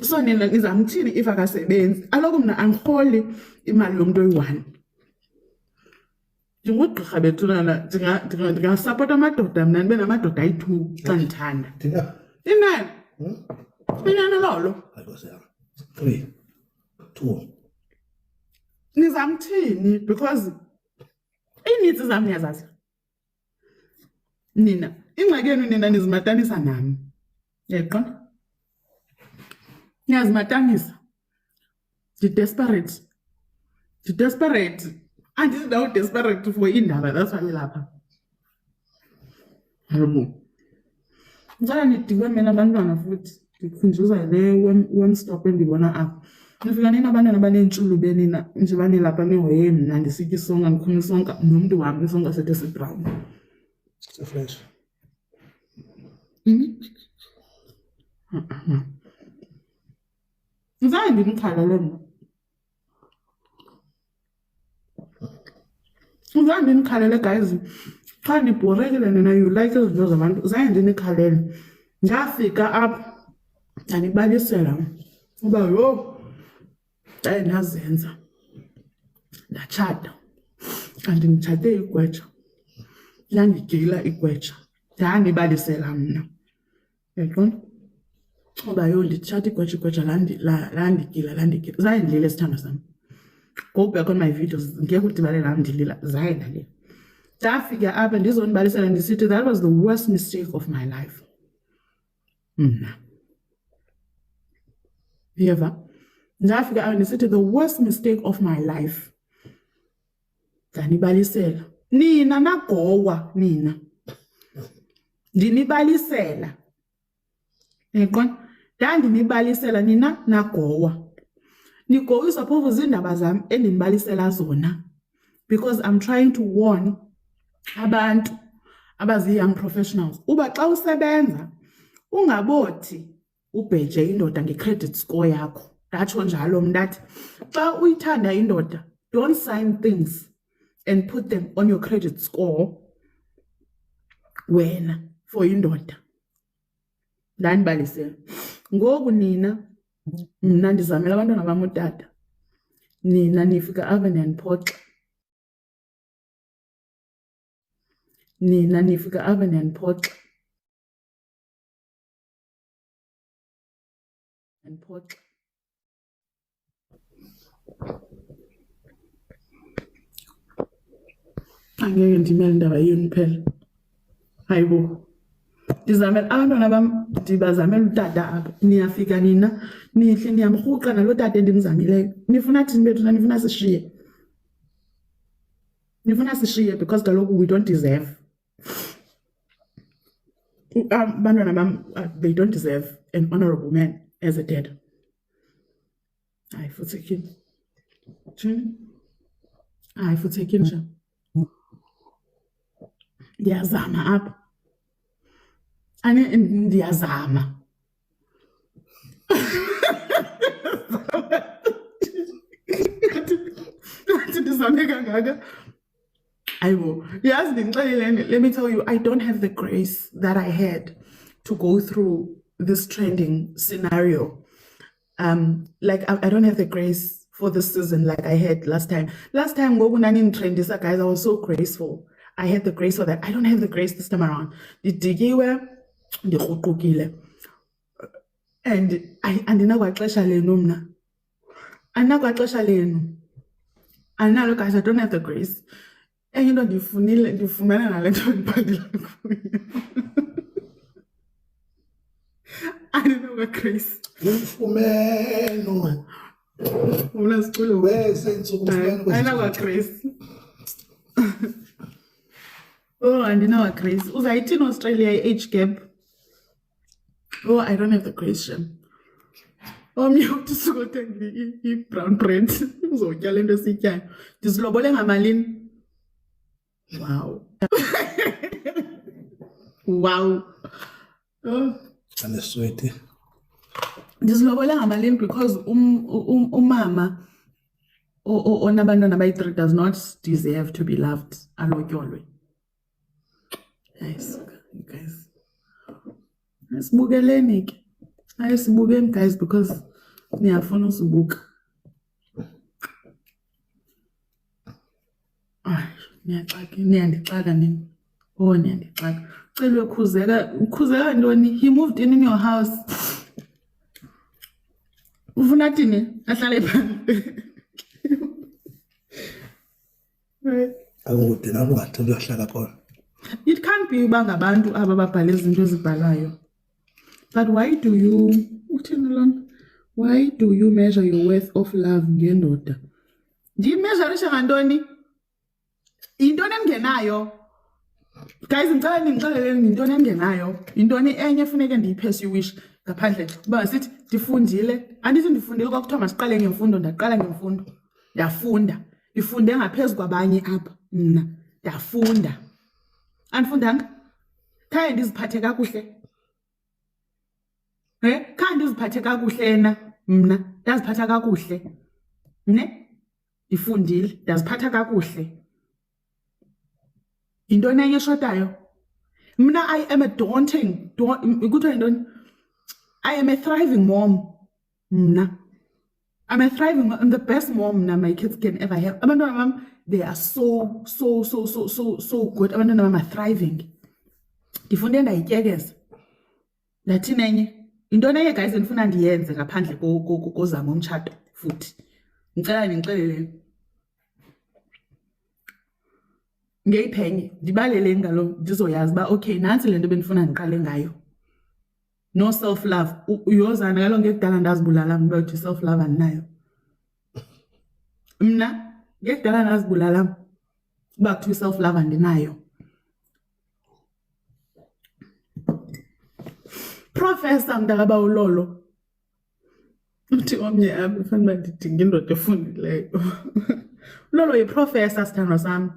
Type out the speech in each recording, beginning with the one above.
So nina nizamthini if akasebenzi? Aloku mna angirholi imali yomuntu oyi-1. Njengogqirha bethunana ndingasapota amadoda mna ndibe namadoda ayi-2 xa ndithanda. Inani? Inani lolo? 3, 2. Nizamthini because iinitsi zam niyazazi. Nina, ingxaki yenu nina nizimatanisa nami. Yayiqonda? Niyazimatanisa. Ndidesperate. Desperate for indaba, that's why lapha. Hayibo. Ngicela nidibane nabantwana futhi. Ndikhunjuzwa le one stop endibona apha. Nifika nina abantwana abaneentshulube nina nje banelapha nihoye mna ndisitya isonka ndikhona isonka nomntu wam isonka sethu esibrown. Fresh. Ngizange ndimkhalele mna. Ngizange ndimkhalele guys. Xa ndibhorekile nina you like izinto zabantu. Zange ndinikhalele. Ndafika apha ndandibalisela uba yho ndaye ndazenza. Ndatshata. Kanti nditshate igwetsha. Landigila igwetsha. Ndandibalisela mna. Yaqonda? Uba yho nditshata igwetsha landigila. Zange ndilile sithando sam. Go back on my videos. Ngeke udibane nam ndilila. Zange ndalila. Ndafika apha ndizonibalisela ndisithi that was the worst mistake of my life. Mna. Yeva. Ndafika apha ndisithi the worst mistake of my life. Ndanibalisela. Nina nagowa nina. Ndinibalisela. Yaqonda? Ndandinibalisela nina nagowa. Nigowisa phofu zindaba zam endinibalisela zona. Because I'm trying to warn abantu abazi-young professionals. Uba xa usebenza, ungabothi ubheje indoda nge-credit score yakho. Ndatsho njalo mntathi. Xa uyithanda indoda, don't sign things and put them on your credit score wena for indoda. Ndanibalisela. Ngoku nina, mna ndizamela abantwana bam utata. Nina nifika apha niyandiphoxa. Nina nifika apha niyandiphoxa. Angeke ndimele indaba yenu phela. Hayibo. Ndizamela abantwana bam ndibazamela utata apha. Niyafika nina nihle niyamrhuqa nalo tata endimzamileyo. Nifuna thini bethuna? Nifuna sishiye? Nifuna sishiye because kaloku we don't deserve. Abantwana bam they don't deserve an honorable man as a dad. Hayi futhekile. Thini? Hayi futhekile nje. Ndiyazama apha. Ndiyazama. Ndizame kangaka. Ayibo, yazi ndinixeleleni, let me tell you, I don't have the grace that I had to go through this trending scenario. Like I don't have the grace for this season like I had last time. Last time, ngoku nani-trendisa, guys, I was so graceful. I had the grace for that. I don't have the grace this time around. Ndidikiwe, ndirhuqukile. And andinakwaxesha lenu mna. Andinakwaxesha lenu. Andinalo, guys, I don't have the grace. Enye into ndifumana nale nto ndibhalile kuyo. Andinakwa-grace. Umfumeno. Ufuna siculo? Sensuku umfumeno. Andinakwa-grace. Oh, andinakwa-grace. Uzayithini Australia i-age gap? Oh, I don't have the grace, Shem. Omnye uthi sukothenga i-brown bread. Uzotya le nto esityayo. Ndizilobole ngamalini? Wow. Wow. Oh. And sweetie. Ndizilobole ngamalini because umama onabantwana abayi-3 does not deserve to be loved. Alotyolwe. Nice, you guys. Sibukeleni ke. Ayisibukeni guys because niyafuna usibuka. Ay, niyandixaka nini? Oh, niyandixaka. Ucelwe ukhuzeka ntoni? He moved in your house. Ufuna thini? Ahlale phansi. Akude nabo ngathi uyohlala khona. It can't be uba ngabantu aba babhale izinto ezibhalayo. But why do you measure your worth of love ngendoda? Ndiyimeasurisha ngantoni? Yintoni engenayo? Guys, ngicela ningixelele yintoni engenayo. Yintoni enye efuneke ndiyipursuish ngaphandle uba sithi ndifundile. Andithi ndifundile kwakuthiwa masiqale ngemfundo, ndaqala ngemfundo. Ndafunda. Ndifunde ngaphezu kwabanye apha mna. Ndafunda. Andifundanga? Khaye ndiziphathe kakuhle. Khaye ndiziphathe kakuhle mna. Ndaziphatha kakuhle. Ne? Ndifundile, ndaziphatha kakuhle. Yintoni enye eshotayo? Mna I am a I am a thriving mom. Mna. I'm a thriving mom. I'm the best mom my kids can ever have. Abantwana bam, they are so good. Abantwana bam are thriving. Ndifunde ndayityekeza. Ndathini enye? Yintoni enye guys endifuna ndiyenze ngaphandle kozama umtshato futhi. Ngicela nixelele. Ngeyiphenye ndibalele ngalo ndizoyazi ba okay nansi lento bendifuna ndiqale ngayo. No self love. Uyozana ngalo ngekudala ndazibulala mna ukuthi self love andinayo. Mna ngekudala ndazibulala uba kuthiwa self love andinayo. Professor mntakaba ulolo uthi omnye apha fanele ndidinga indoda efundileyo. Ulolo yiprofessor sithandwa sam.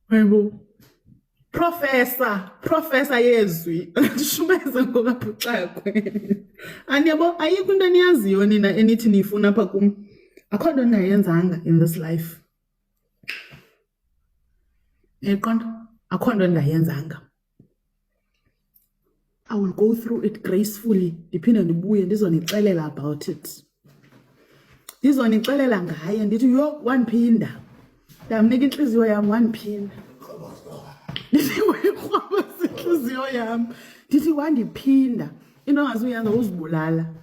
Hayibo. Professor yezwi. Ndishumeze ngokaphuxakwe. Aniyabo ayikho into eniyaziyo nina enithi niyifuna apha kum. Akho nto ndingayenzanga in this life. Eqonda? Akho nto ndingayenzanga. I will go through it gracefully. Ndiphinde ndibuye ndizonixelela about it. Ndizonixelela ngaye ndithi yo waniphinda. Ndamnika inhliziyo yam waniphinda. Ndithi wekrwaba inhliziyo yam. Ndithi wandiphinda. Into ongazuyenza uzibulala.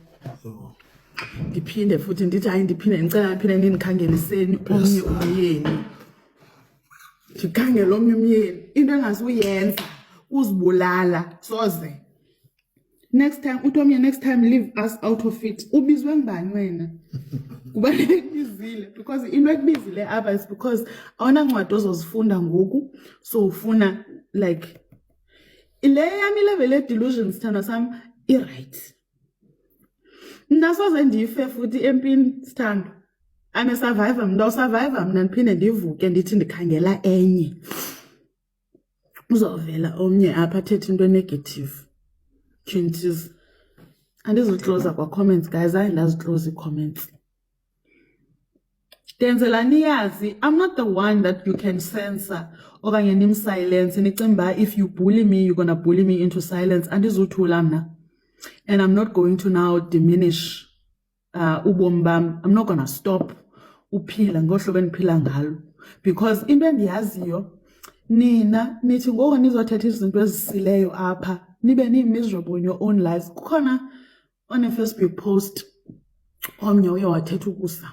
Ndiphinde futhi ndithi hayi ndiphinde ndicela ndiphinde ndinikhangeliseni omnye umyeni. Ndikhangele omnye umyeni. Into engazuyenza uzibulala soze. Next time leave us out of it. Ubizwe ngubani wena? Kubaleke kubizile because into ekubizile apha is because awona ncwadi ozozifunda ngoku so ufuna like ile yami level delusions thana sam right. Ndasoze ndife futhi empini sithando. I'm a survivor, survivor mna ndiphinde ndivuke ndithi ndikhangela enye. Uzovela omnye apha athethe into negative. Chinties. Andizoclose kwa comments guys, andaziclose comments. Denzela niyazi, I'm not the one that you can censor okanye nim silence nicimba if you bully me you're going to bully me into silence andizuthula mna. And I'm not going to now diminish ubomi bam. I'm not going to stop uphila ngohlobo endiphila ngalo because into endiyaziyo nina nithi ngoku nizothetha izinto ezisileyo apha nibe miserable in your own lives. Kukhona on a Facebook post omnye uye wathetha ukusa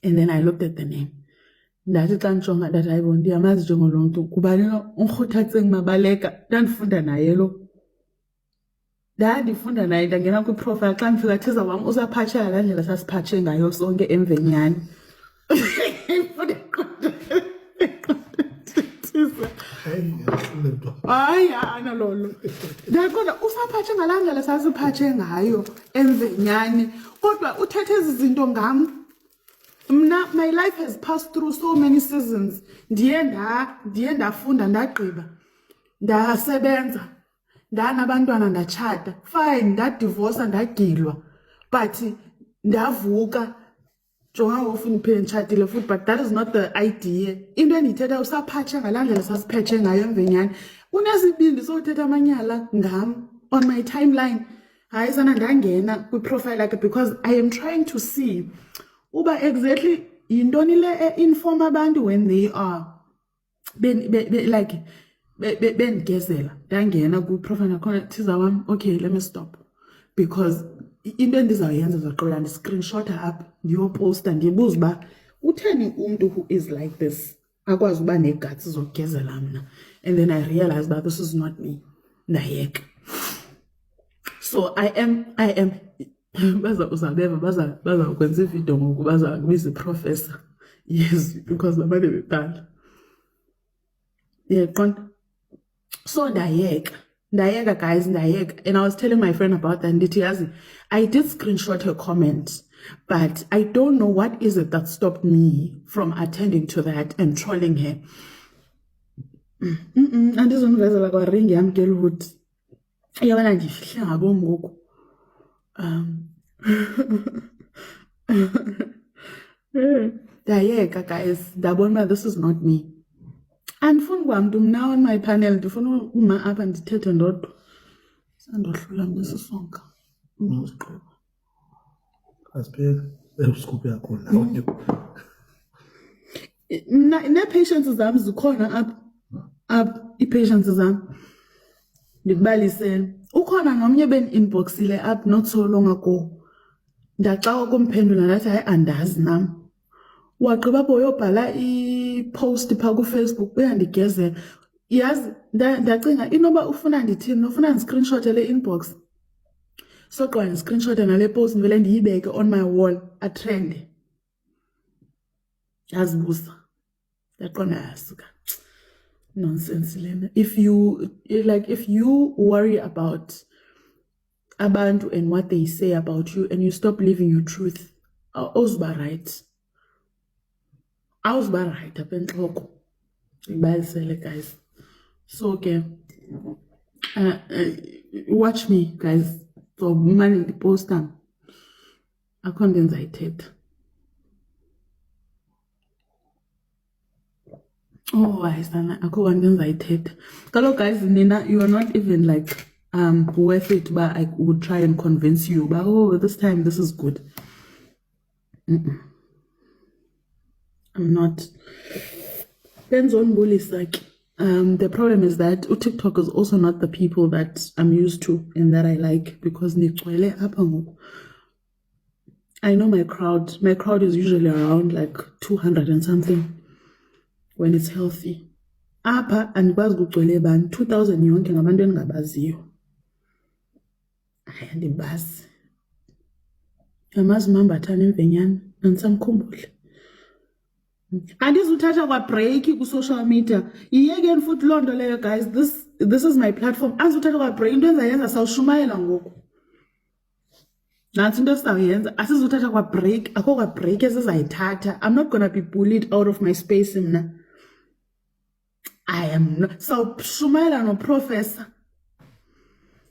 and then I looked at the name ndathi xa ndijonga ndathi hayibo ndiyamazi njengolo mntu kubani uRhuthatseng Mabaleka ndandifunda naye lo ndandifunda naye ndangena kwiprofile xa ndifika thiza wam usaphatshela laa ndlela sasiphatshe ngayo sonke emvenyani. Hayi analolo ndaqonda usaphatshe ngalaa ndlela sasiphatshe ngayo emvenyani kodwa uthethe ezi zinto ngam. Mna my life has passed through so many seasons. Ndiye ndafunda ndagqiba ndasebenza ndanabantwana ndachata fine ndadivorce ndagilwa but ndavuka jonga ufuna iphele nditshatile futhi, but that is not the idea. Into endiyithetha usaphatshe ngalaa ndlela sasiphetshe ngayo emvenyana. Unesibindi sothetha amanyala ngam on my timeline. Hayi sana ndangena kwi-profile yakhe because I am trying to see uba exactly yintoni le inform abantu when they are bendigezela. Ndangena kwi-profile yakhona thiza wam, okay, let me stop. Because into endizawuyenza zaqola ndi-screenshota up ndiyoposta ndibuza uba utheni umntu who is like this akwazi uba neguts zokugezela mna. And then I realized that this is not me. Ndayeka. So I am baza kwenza ividiyo ngoku baza kubiza iprofessor. Yes, because babane beqala. Yaqonda. So ndayeka guys, ndayeka. And I was telling my friend about that. Ndithi yazi, I did screenshot her comment, but I don't know what is it that stopped me from attending to that and trolling her. Andizonivezela kwa ring yam girlhood. Yabona ndifihle ngabo ngoku. Ndayeka guys, ndabona this is not me. Andifuni kwamntu mna on my panel, ndifuna uma apha ndithethe ndodwa. Sandohlula ngesisonka. Uziqoba. Asiphele uscope yakho nawe. Ne-patience zami zikhona apha i-patience zami. Ndikubalisele. Ukhona nomnye beni-inboxile up not so long ago. Ndaxaka kumphendula ndathi hayi andazi nam. Wagqiba apho uyobhala i-post phaa ku-Facebook uyandigezela. Yazi ndacinga inoba ufuna ndithini, ufuna ndi-screenshot le inbox. So qwa ndi-screenshot nale post ndivele ndiyibeke on my wall atrende. Yazibusa. Ndaqonda yasuka. Nonsense lena. If you worry about abantu and what they say about you and you stop living your truth, awuzuba right. Awuzuba right apha entloko. Ndibalisele guys. So okay. Watch me guys. So mani ndiposta. Akho nto ndizayithetha. Oh, I sana. Akho nto ndizayithetha. Kaloku guys, nina, you are not even like worth it, but I would try and convince you. But oh, this time this is good. I'm not. Depends on bully like. The problem is that TikTok is also not the people that I'm used to and that I like, because I know my crowd. My crowd is usually around like 200 and something when it's healthy. Apa andikwazi kugcwele bani 2000 yonke ngabantu engingabaziyo. Andibazi. Amazi mambathana emvenyana andisamkhumbuli. Andizuthatha kwa break ku social media. Iyekeni futhi lonto leyo guys. This is my platform. Andizuthatha kwa break. Into enzayenza sawushumayela ngoku. Nansi into esizawuyenza. Asizuthatha kwa break. Akho kwa break esizayithatha. I'm not gonna be bullied out of my space mna. I am not. Sawushumayela no professor.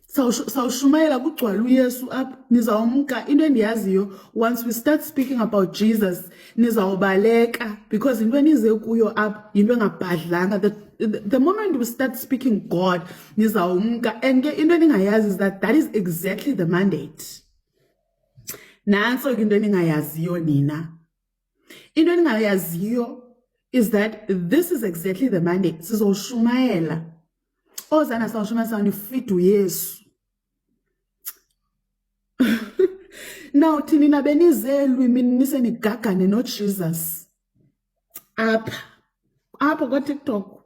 Sawushumayela kugcwala uYesu apha. Nizawumka into endiyaziyo, once we start speaking about Jesus, nizawubaleka, because into enize kuyo apha into engabhadlanga. The moment we start speaking God, nizawumka. And into eningayazi is that is exactly the mandate. Nanso into eningayaziyo nina. Into eningayaziyo is that this is exactly the mandate. Sizoshumayela. Ozana sawushumayela nifit uYesu. Now tinina benizelwe mina nisenigagane no Jesus. Apha kwa TikTok.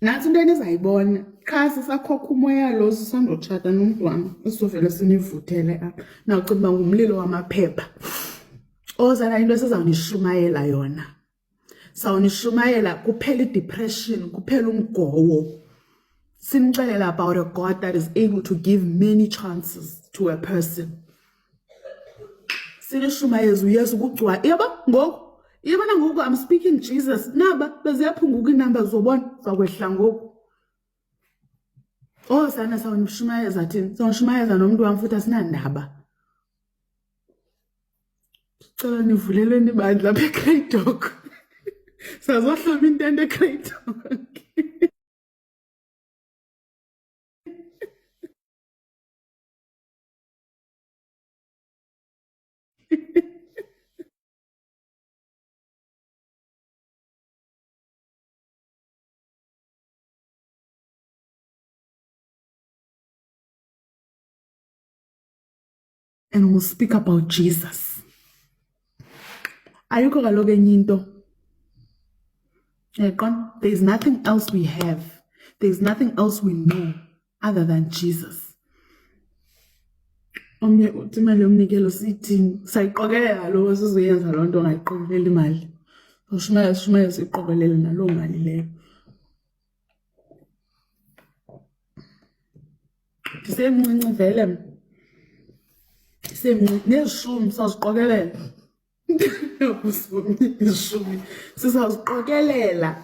Nathi into enizayibona. Kha sisakhokha umoya lo sisandotshata nomntwana. Esizovela sinivuthele apha. Nawucinga ngumlilo wamaphepha. Ozana into esizawunishumayela yona. Sawunishumayela kuphela depression, kuphela umgowo. Sinixelela about a God that is able to give many chances to a person. Sinishumayeza uYesu kugcwala. Yabona ngoku I'm speaking Jesus. Naba beziyaphunguka inamba zobona zakwehla ngoku. Oh sana sawunishumayeza thini? Sawunishumayeza nomuntu wam futhi asinandaba. Cela nivulelweni ibandla apha eGreat Dog. Sazohlaba intente eGreat Dog. And we'll speak about Jesus. Ayukho kaloku enye into. There's nothing else we have. There's nothing else we know other than Jesus. Omnye uthi imali yomnikelo siyithini? Sayiqokelela lo sizoyenza loo nto ngayiqokeleli imali. Ushumela siyiqokelele naloo mali leyo. Ndisemncinci vele. Nezishumi saziqokelela. Izishumi sisaziqokelela.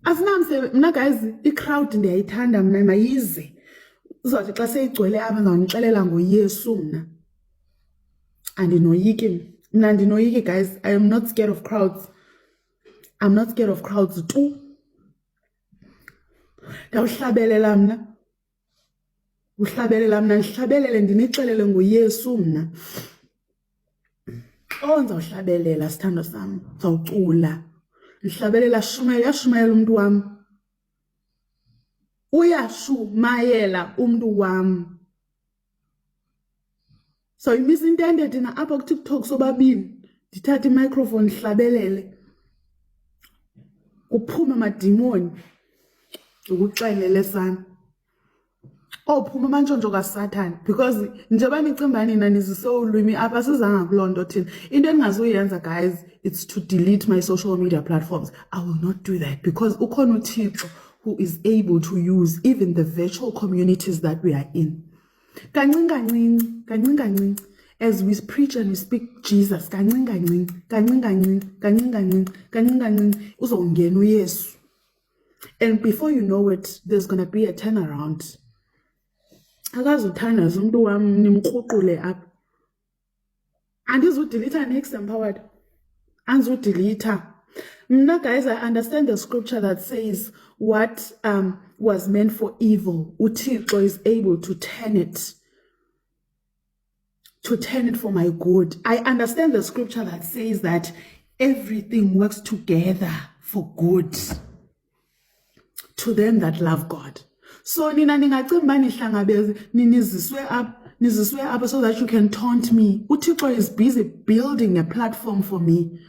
Asinamse mna guys i-crowd ndiyayithanda mna mayize. Uzothi xa seyigcwele apha ngawunixelela ngoYesu mna. Andinoyiki. Mna andinoyiki guys. I am not scared of crowds. I'm not scared of crowds tu. Ndawuhlabelela mna. Uhlabelela mna ndihlabelele ndinixelele ngoYesu mna. Ndizawuhlabelela sithando sam. Ndizawucula. Ndihlabelela uyashumayela umntu wam. Uyashumayela umntu wam. So imisa intente thina apha kuTikTok sobabini. Ndithatha imicrophone ndihlabelele. Kuphume amadimoni. Ukuxelele sana. Phuma amantshontsho kaSathane because njengoba nicimba nina nizise ulwimi apha sizanga kuloo nto thina. Into endingazuyenza guys, it's to delete my social media platforms. I will not do that because ukhona uThixo who is able to use even the virtual communities that we are in. Kancinci, as we preach and we speak Jesus, kancinci, uzongena uYesu. And before you know it, there's going to be a turnaround. Akazuthandaza umuntu wami nimkruqule apha. Andizudelete next empowered. Andizudelete. Mna guys, I understand the scripture that says what was meant for evil, uThixo is able to turn it for my good. I understand the scripture that says that everything works together for good to them that love God. So nina ningacimba nihlangabeze niziswe up so that you can taunt me. uThixo is busy building a platform for me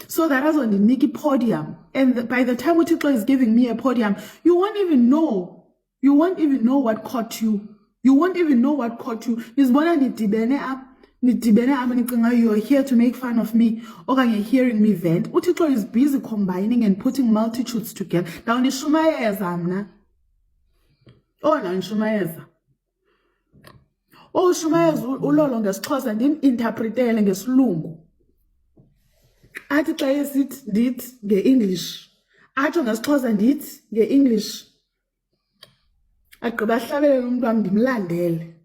so that azondinika ipodium. And by the time uThixo is giving me a podium, you won't even know what caught you. You won't even know what caught you. Nizibona nidibene up nicinga you're here to make fun of me okanye hearing me vent. uThixo is busy combining and putting multitudes together. Now nishumayeza mna. Nishumayeza. Shumayeza ulolo ngesiXhosa ndim-interpretele ngesilungu. Athi xa esithi ndithi nge-English. Atsho ngesiXhosa ndithi nge-English. Agqiba ahlabelele umntu wam ndimlandele.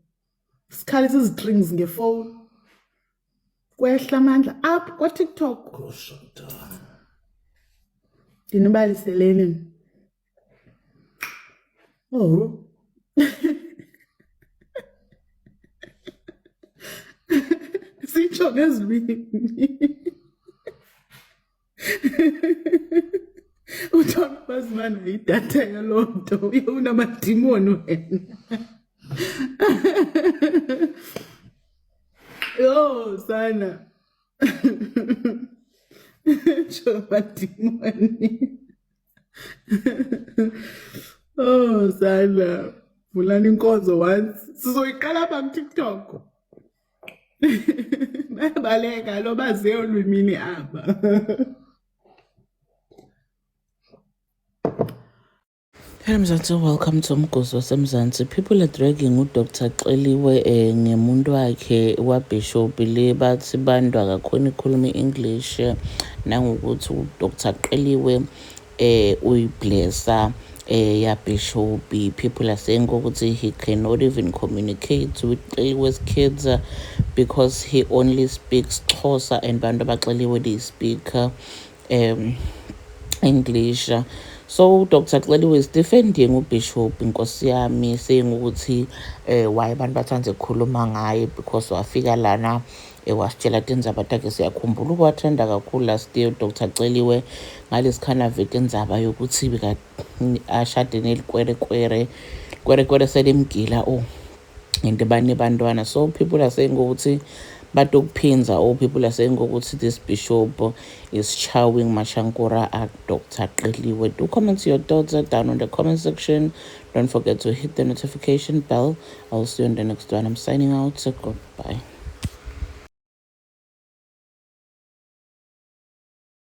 Sikhalisa izitrings ngefowuni. Kwehla amandla apha kwaTikTok. Ndinibaliseleni. Sitsho ngezilwimi. Uthona bazimana idatha yaloo nto unamadimoni wena. Sana. Madimoni. Sana. Vulani inkonzo once. Sizoyiqala apha kuTikTok. Bayabaleka lo baze ulwimini apha. Hello Mzansi, welcome to Umgosi waseMzansi. People are dragging uDr. Xeliwe ngemuntu wakhe wabishop le bathi bantu akakhona ikhuluma English nangokuthi uDr. Xeliwe uyiblessa ya Bishop. People are saying ukuthi he cannot even communicate with Xeliwe's kids because he only speaks Xhosa and bantu abaxeliwe they speak English. So Dr. Xeliwe is defending uBishop inkosi yami, saying ukuthi why abantu bathanda ukukhuluma ngaye because wafika lana wasitshela tindzaba takhe. Siyakhumbula ukuwathanda kakhulu last year Dr. Xeliwe ngalesikhala veki indzaba yokuthi ashade nelikwerekwere selimgila and bane bantwana. So people are saying ukuthi batokuphinza, or people are saying ukuthi this Bishop is chowing Mashankura at Dr. Xeliwe. Do comment your thoughts down on the comment section. Don't forget to hit the notification bell. I'll see you on the next one. I'm signing out. So goodbye.